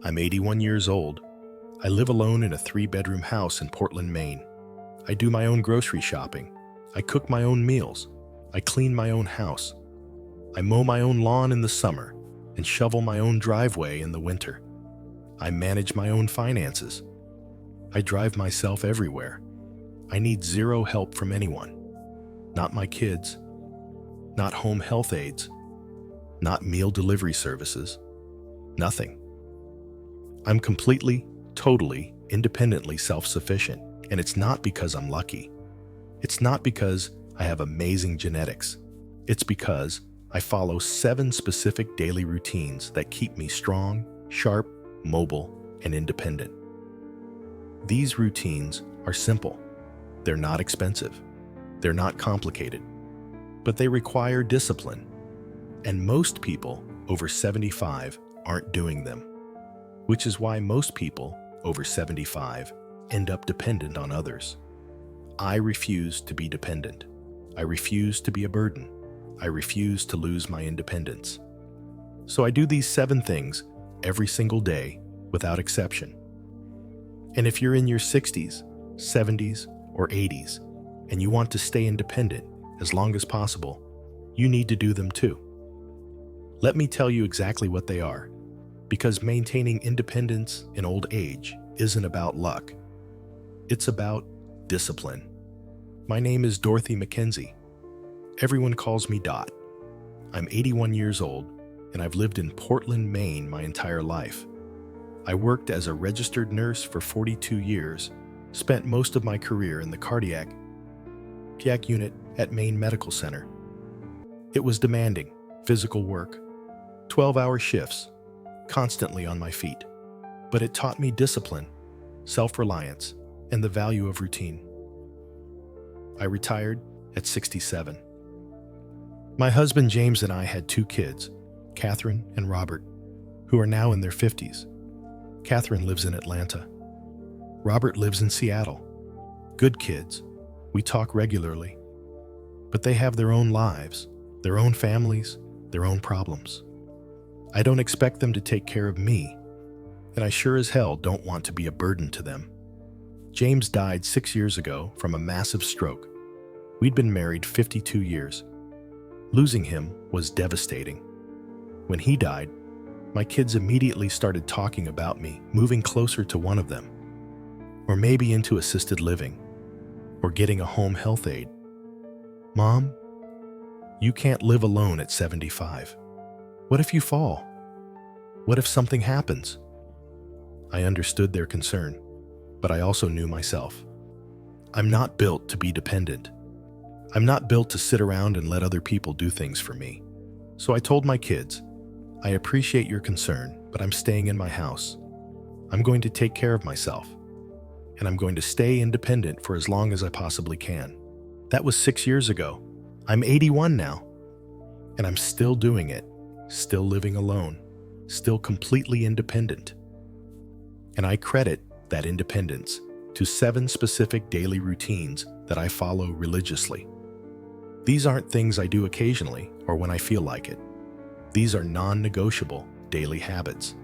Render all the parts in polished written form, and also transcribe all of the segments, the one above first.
I'm 81 years old. I live alone in a 3-bedroom house in Portland, Maine. I do my own grocery shopping. I cook my own meals. I clean my own house. I mow my own lawn in the summer and shovel my own driveway in the winter. I manage my own finances. I drive myself everywhere. I need zero help from anyone. Not my kids. Not home health aides. Not meal delivery services. Nothing. I'm completely, totally, independently self-sufficient, and it's not because I'm lucky. It's not because I have amazing genetics. It's because I follow 7 specific daily routines that keep me strong, sharp, mobile, and independent. These routines are simple. They're not expensive. They're not complicated. But they require discipline. And most people over 75 aren't doing them, which is why most people over 75 end up dependent on others. I refuse to be dependent. I refuse to be a burden. I refuse to lose my independence. So I do these 7 things every single day without exception. And if you're in your 60s, 70s, or 80s, and you want to stay independent as long as possible, you need to do them too. Let me tell you exactly what they are, because maintaining independence in old age isn't about luck. It's about discipline. My name is Dorothy McKenzie. Everyone calls me Dot. I'm 81 years old, and I've lived in Portland, Maine my entire life. I worked as a registered nurse for 42 years, spent most of my career in the cardiac unit at Maine Medical Center. It was demanding, physical work, 12-hour shifts, constantly on my feet. But it taught me discipline, self-reliance, and the value of routine. I retired at 67. My husband James and I had 2 kids, Catherine and Robert, who are now in their 50s. Catherine lives in Atlanta. Robert lives in Seattle. Good kids. We talk regularly. But they have their own lives, their own families, their own problems. I don't expect them to take care of me, and I sure as hell don't want to be a burden to them. James died 6 years ago from a massive stroke. We'd been married 52 years. Losing him was devastating. When he died, my kids immediately started talking about me moving closer to one of them, or maybe into assisted living, or getting a home health aide. Mom, you can't live alone at 75. What if you fall? What if something happens? I understood their concern, but I also knew myself. I'm not built to be dependent. I'm not built to sit around and let other people do things for me. So I told my kids, I appreciate your concern, but I'm staying in my house. I'm going to take care of myself, and I'm going to stay independent for as long as I possibly can. That was 6 years ago. I'm 81 now, and I'm still doing it. Still living alone, still completely independent. And I credit that independence to 7 specific daily routines that I follow religiously. These aren't things I do occasionally or when I feel like it. These are non-negotiable daily habits.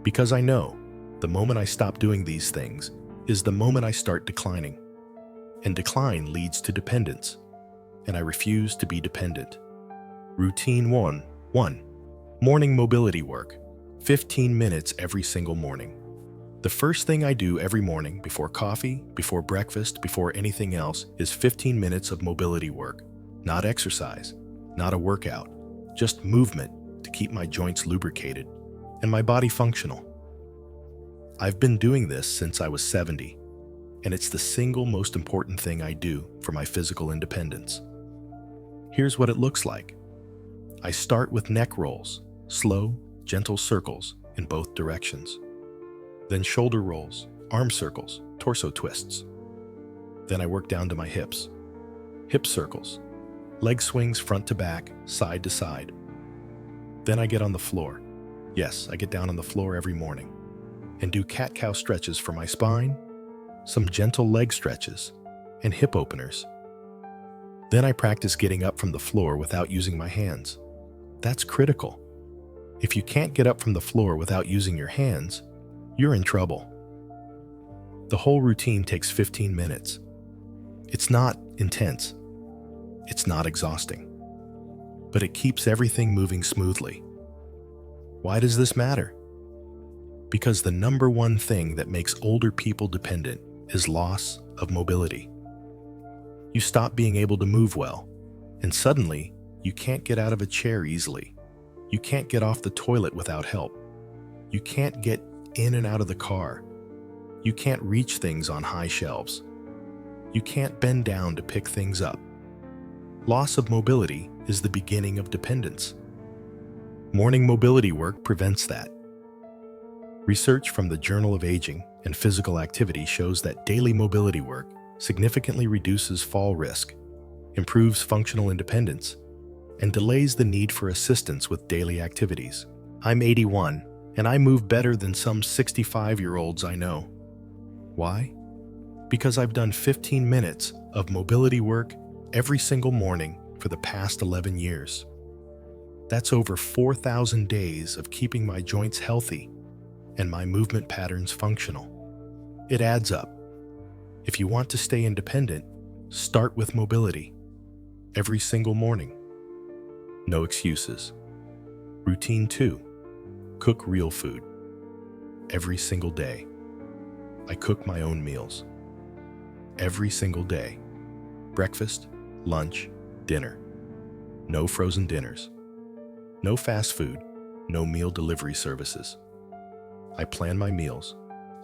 Because I know the moment I stop doing these things is the moment I start declining. And decline leads to dependence, and I refuse to be dependent. Routine 1. Morning mobility work, 15 minutes every single morning. The first thing I do every morning before coffee, before breakfast, before anything else is 15 minutes of mobility work. Not exercise, not a workout, just movement to keep my joints lubricated and my body functional. I've been doing this since I was 70, and it's the single most important thing I do for my physical independence. Here's what it looks like. I start with neck rolls, slow, gentle circles in both directions. Then shoulder rolls, arm circles, torso twists. Then I work down to my hips. Hip circles, leg swings front to back, side to side. Then I get on the floor. Yes, I get down on the floor every morning and do cat-cow stretches for my spine, some gentle leg stretches, and hip openers. Then I practice getting up from the floor without using my hands. That's critical. If you can't get up from the floor without using your hands, you're in trouble. The whole routine takes 15 minutes. It's not intense. It's not exhausting. But it keeps everything moving smoothly. Why does this matter? Because the number one thing that makes older people dependent is loss of mobility. You stop being able to move well, and suddenly you can't get out of a chair easily. You can't get off the toilet without help. You can't get in and out of the car. You can't reach things on high shelves. You can't bend down to pick things up. Loss of mobility is the beginning of dependence. Morning mobility work prevents that. Research from the Journal of Aging and Physical Activity shows that daily mobility work significantly reduces fall risk, improves functional independence, and delays the need for assistance with daily activities. I'm 81, and I move better than some 65-year-olds I know. Why? Because I've done 15 minutes of mobility work every single morning for the past 11 years. That's over 4,000 days of keeping my joints healthy and my movement patterns functional. It adds up. If you want to stay independent, start with mobility every single morning. No excuses. Routine 2. Cook real food. Every single day. I cook my own meals. Every single day. Breakfast, lunch, dinner. No frozen dinners. No fast food. No meal delivery services. I plan my meals.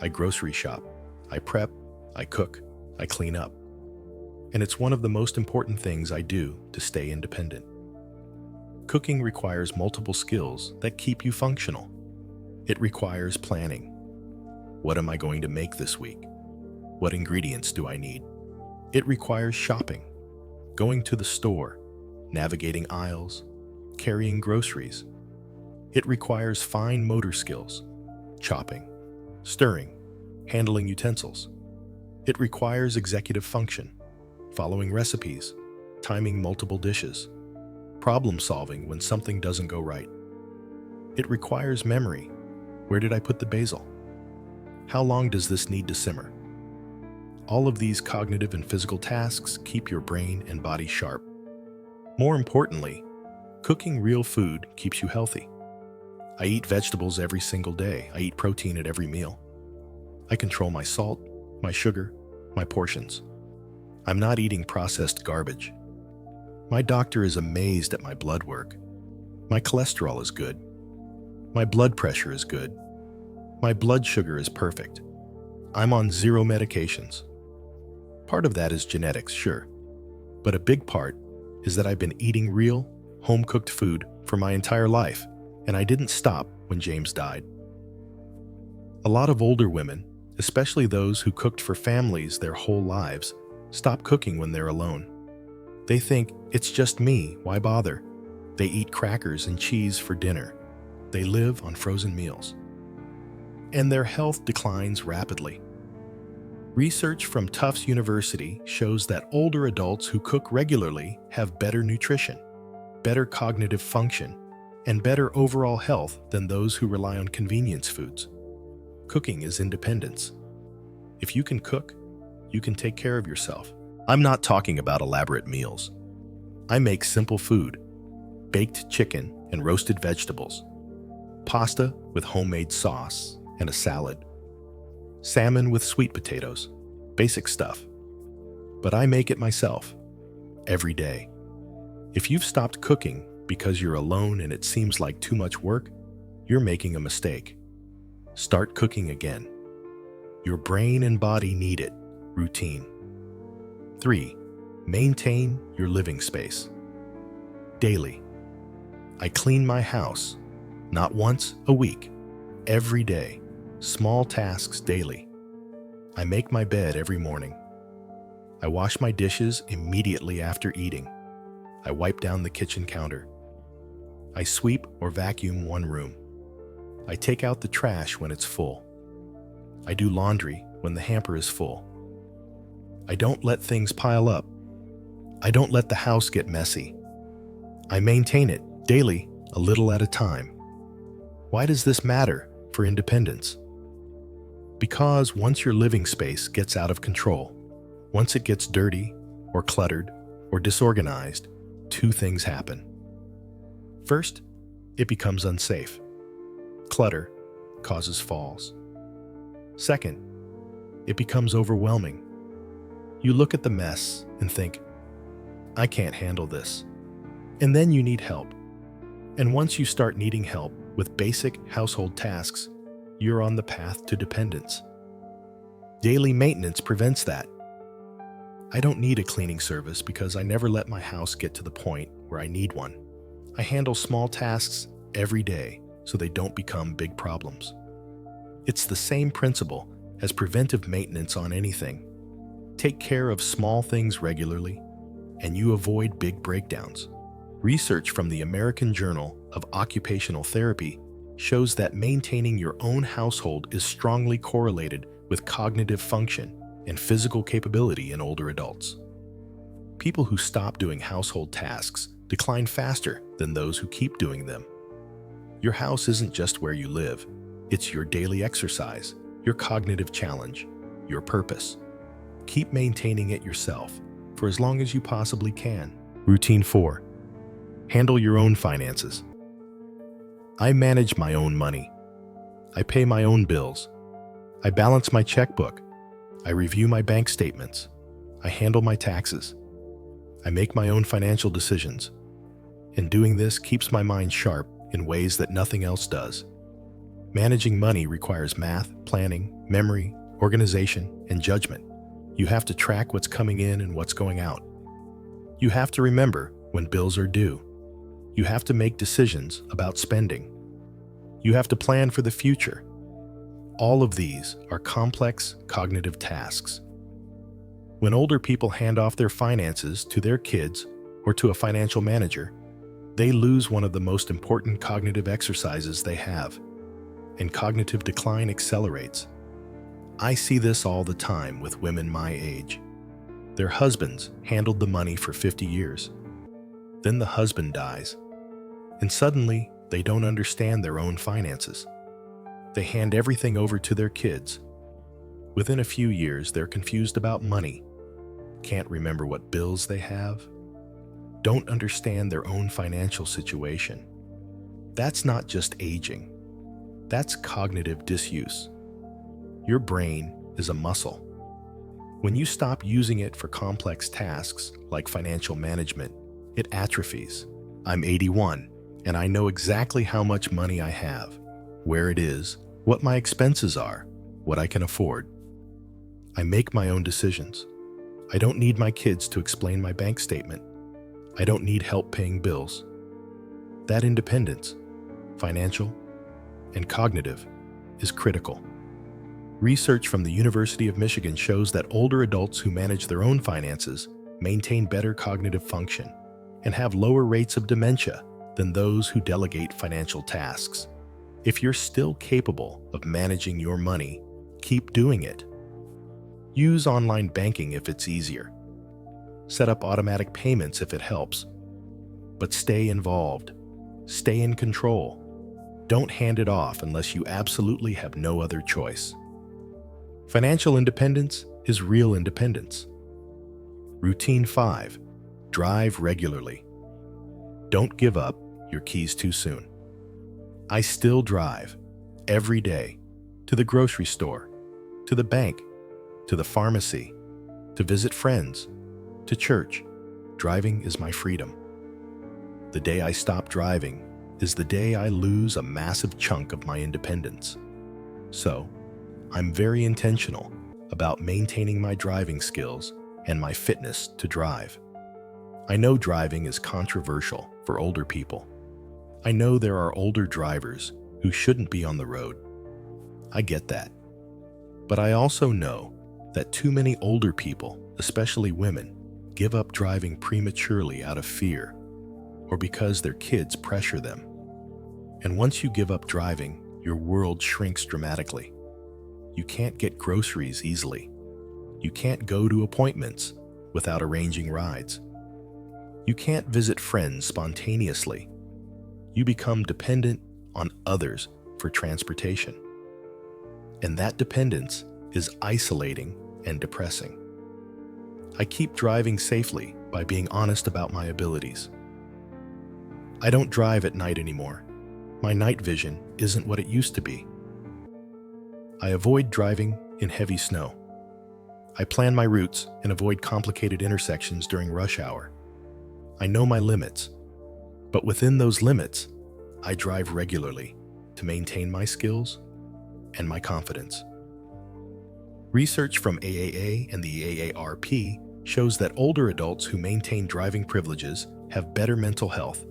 I grocery shop. I prep. I cook. I clean up. And it's one of the most important things I do to stay independent. Cooking requires multiple skills that keep you functional. It requires planning. What am I going to make this week? What ingredients do I need? It requires shopping, going to the store, navigating aisles, carrying groceries. It requires fine motor skills, chopping, stirring, handling utensils. It requires executive function, following recipes, timing multiple dishes, problem solving when something doesn't go right. It requires memory. Where did I put the basil? How long does this need to simmer? All of these cognitive and physical tasks keep your brain and body sharp. More importantly, cooking real food keeps you healthy. I eat vegetables every single day. I eat protein at every meal. I control my salt, my sugar, my portions. I'm not eating processed garbage. My doctor is amazed at my blood work. My cholesterol is good. My blood pressure is good. My blood sugar is perfect. I'm on 0 medications. Part of that is genetics, sure. But a big part is that I've been eating real, home-cooked food for my entire life, and I didn't stop when James died. A lot of older women, especially those who cooked for families their whole lives, stop cooking when they're alone. They think, it's just me, why bother? They eat crackers and cheese for dinner. They live on frozen meals. And their health declines rapidly. Research from Tufts University shows that older adults who cook regularly have better nutrition, better cognitive function, and better overall health than those who rely on convenience foods. Cooking is independence. If you can cook, you can take care of yourself. I'm not talking about elaborate meals. I make simple food, baked chicken and roasted vegetables, pasta with homemade sauce and a salad, salmon with sweet potatoes, basic stuff. But I make it myself, every day. If you've stopped cooking because you're alone and it seems like too much work, you're making a mistake. Start cooking again. Your brain and body need it. Routine. 3. Maintain your living space. Daily. I clean my house, not once a week, every day. Small tasks daily. I make my bed every morning. I wash my dishes immediately after eating. I wipe down the kitchen counter. I sweep or vacuum one room. I take out the trash when it's full. I do laundry when the hamper is full. I don't let things pile up. I don't let the house get messy. I maintain it daily, a little at a time. Why does this matter for independence? Because once your living space gets out of control, once it gets dirty or cluttered or disorganized, two things happen. First, it becomes unsafe. Clutter causes falls. Second, it becomes overwhelming. You look at the mess and think, I can't handle this. And then you need help. And once you start needing help with basic household tasks, you're on the path to dependence. Daily maintenance prevents that. I don't need a cleaning service because I never let my house get to the point where I need one. I handle small tasks every day so they don't become big problems. It's the same principle as preventive maintenance on anything. Take care of small things regularly, and you avoid big breakdowns. Research from the American Journal of Occupational Therapy shows that maintaining your own household is strongly correlated with cognitive function and physical capability in older adults. People who stop doing household tasks decline faster than those who keep doing them. Your house isn't just where you live, it's your daily exercise, your cognitive challenge, your purpose. Keep maintaining it yourself for as long as you possibly can. Routine 4. Handle your own finances. I manage my own money. I pay my own bills. I balance my checkbook. I review my bank statements. I handle my taxes. I make my own financial decisions. And doing this keeps my mind sharp in ways that nothing else does. Managing money requires math, planning, memory, organization, and judgment. You have to track what's coming in and what's going out. You have to remember when bills are due. You have to make decisions about spending. You have to plan for the future. All of these are complex cognitive tasks. When older people hand off their finances to their kids or to a financial manager, they lose one of the most important cognitive exercises they have, and cognitive decline accelerates. I see this all the time with women my age. Their husbands handled the money for 50 years. Then the husband dies, and suddenly they don't understand their own finances. They hand everything over to their kids. Within a few years, they're confused about money, can't remember what bills they have, don't understand their own financial situation. That's not just aging. That's cognitive disuse. Your brain is a muscle. When you stop using it for complex tasks like financial management, it atrophies. I'm 81, and I know exactly how much money I have, where it is, what my expenses are, what I can afford. I make my own decisions. I don't need my kids to explain my bank statement. I don't need help paying bills. That independence, financial and cognitive, is critical. Research from the University of Michigan shows that older adults who manage their own finances maintain better cognitive function and have lower rates of dementia than those who delegate financial tasks. If you're still capable of managing your money, keep doing it. Use online banking if it's easier. Set up automatic payments if it helps. But stay involved. Stay in control. Don't hand it off unless you absolutely have no other choice. Financial independence is real independence. Routine 5. Drive regularly. Don't give up your keys too soon. I still drive every day to the grocery store, to the bank, to the pharmacy, to visit friends, to church. Driving is my freedom. The day I stop driving is the day I lose a massive chunk of my independence. So, I'm very intentional about maintaining my driving skills and my fitness to drive. I know driving is controversial for older people. I know there are older drivers who shouldn't be on the road. I get that. But I also know that too many older people, especially women, give up driving prematurely out of fear or because their kids pressure them. And once you give up driving, your world shrinks dramatically. You can't get groceries easily. You can't go to appointments without arranging rides. You can't visit friends spontaneously. You become dependent on others for transportation. And that dependence is isolating and depressing. I keep driving safely by being honest about my abilities. I don't drive at night anymore. My night vision isn't what it used to be. I avoid driving in heavy snow. I plan my routes and avoid complicated intersections during rush hour. I know my limits, but within those limits, I drive regularly to maintain my skills and my confidence. Research from AAA and the AARP shows that older adults who maintain driving privileges have better mental health,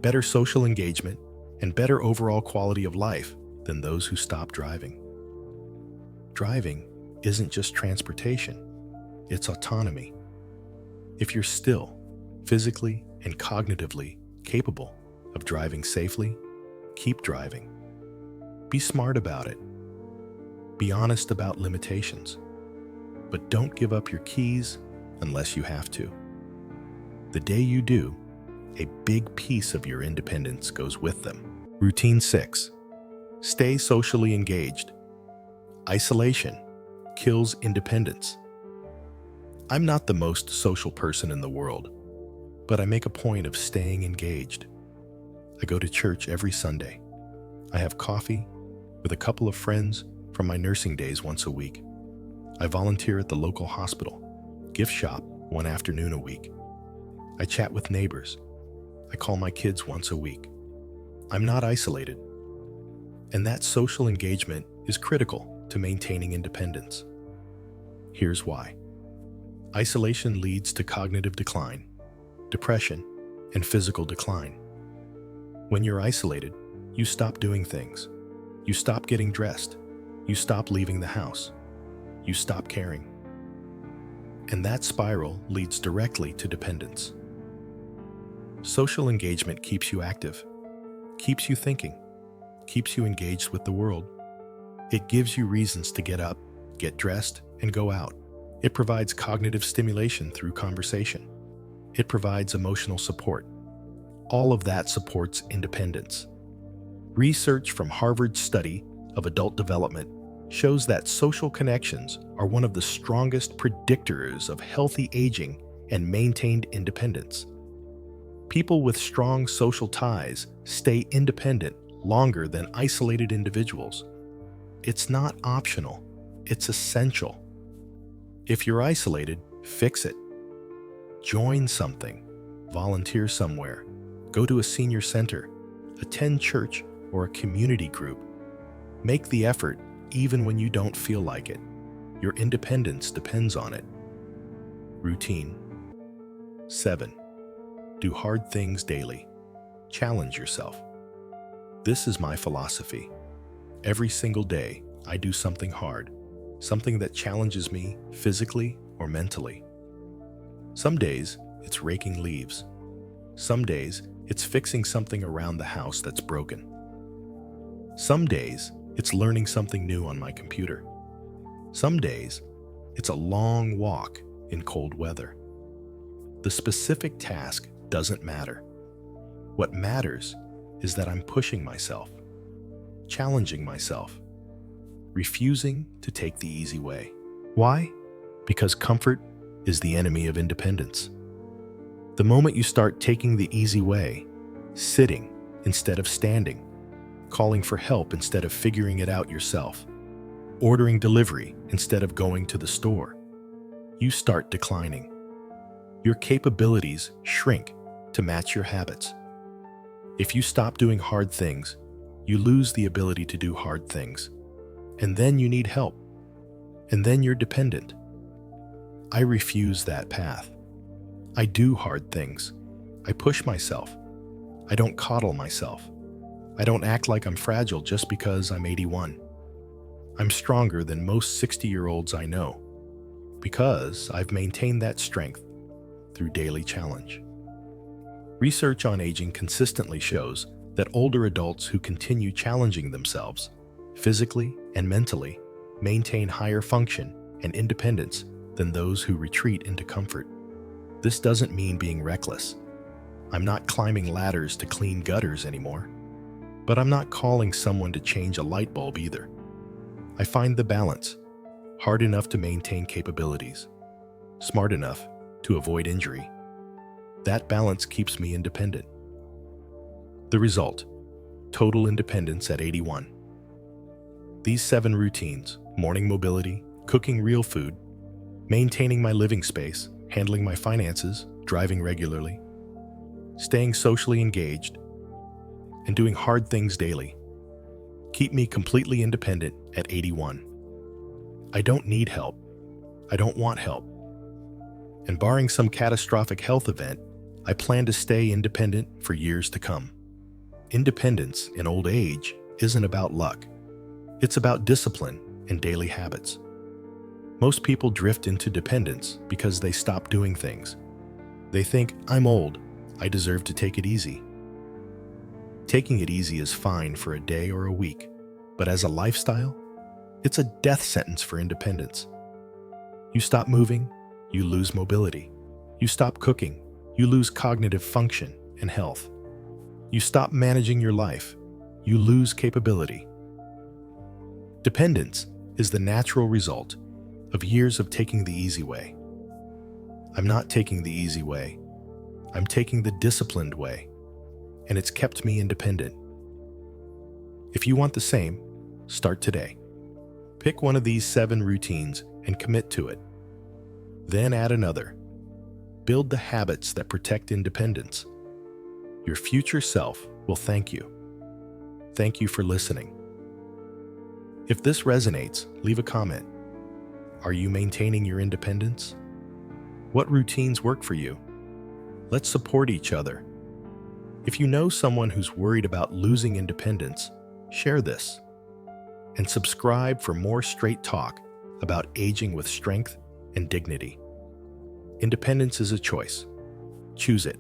better social engagement, and better overall quality of life than those who stop driving. Driving isn't just transportation, it's autonomy. If you're still physically and cognitively capable of driving safely, keep driving. Be smart about it. Be honest about limitations. But don't give up your keys unless you have to. The day you do, a big piece of your independence goes with them. Routine 6. Stay socially engaged. Isolation kills independence. I'm not the most social person in the world, but I make a point of staying engaged. I go to church every Sunday. I have coffee with a couple of friends from my nursing days once a week. I volunteer at the local hospital, gift shop one afternoon a week. I chat with neighbors. I call my kids once a week. I'm not isolated. And that social engagement is critical to maintaining independence. Here's why. Isolation leads to cognitive decline, depression, and physical decline. When you're isolated, you stop doing things. You stop getting dressed. You stop leaving the house. You stop caring. And that spiral leads directly to dependence. Social engagement keeps you active, keeps you thinking, keeps you engaged with the world. It gives you reasons to get up, get dressed, and go out. It provides cognitive stimulation through conversation. It provides emotional support. All of that supports independence. Research from Harvard's study of adult development shows that social connections are one of the strongest predictors of healthy aging and maintained independence. People with strong social ties stay independent longer than isolated individuals. It's not optional, it's essential. If you're isolated, fix it. Join something, volunteer somewhere, go to a senior center, attend church or a community group. Make the effort even when you don't feel like it. Your independence depends on it. Routine 7. Do hard things daily. Challenge yourself. This is my philosophy. Every single day, I do something hard, something that challenges me physically or mentally. Some days, it's raking leaves. Some days, it's fixing something around the house that's broken. Some days, it's learning something new on my computer. Some days, it's a long walk in cold weather. The specific task doesn't matter. What matters is that I'm pushing myself, challenging myself, refusing to take the easy way. Why? Because comfort is the enemy of independence. The moment you start taking the easy way, sitting instead of standing, calling for help instead of figuring it out yourself, ordering delivery instead of going to the store, you start declining. Your capabilities shrink to match your habits. If you stop doing hard things, you lose the ability to do hard things. And then you need help. And then you're dependent. I refuse that path. I do hard things. I push myself. I don't coddle myself. I don't act like I'm fragile just because I'm 81. I'm stronger than most 60-year-olds I know because I've maintained that strength through daily challenge. Research on aging consistently shows that older adults who continue challenging themselves, physically and mentally, maintain higher function and independence than those who retreat into comfort. This doesn't mean being reckless. I'm not climbing ladders to clean gutters anymore. But I'm not calling someone to change a light bulb either. I find the balance, hard enough to maintain capabilities, smart enough to avoid injury. That balance keeps me independent. The result: total independence at 81. These 7 routines, morning mobility, cooking real food, maintaining my living space, handling my finances, driving regularly, staying socially engaged, and doing hard things daily, keep me completely independent at 81. I don't need help. I don't want help. And barring some catastrophic health event, I plan to stay independent for years to come. Independence in old age isn't about luck. It's about discipline and daily habits. Most people drift into dependence because they stop doing things. They think, I'm old, I deserve to take it easy. Taking it easy is fine for a day or a week, but as a lifestyle, it's a death sentence for independence. You stop moving, you lose mobility. You stop cooking, you lose cognitive function and health. You stop managing your life, you lose capability. Dependence is the natural result of years of taking the easy way. I'm not taking the easy way. I'm taking the disciplined way, and it's kept me independent. If you want the same, start today. Pick one of these 7 routines and commit to it. Then add another. Build the habits that protect independence. Your future self will thank you. Thank you for listening. If this resonates, leave a comment. Are you maintaining your independence? What routines work for you? Let's support each other. If you know someone who's worried about losing independence, share this. And subscribe for more straight talk about aging with strength and dignity. Independence is a choice. Choose it.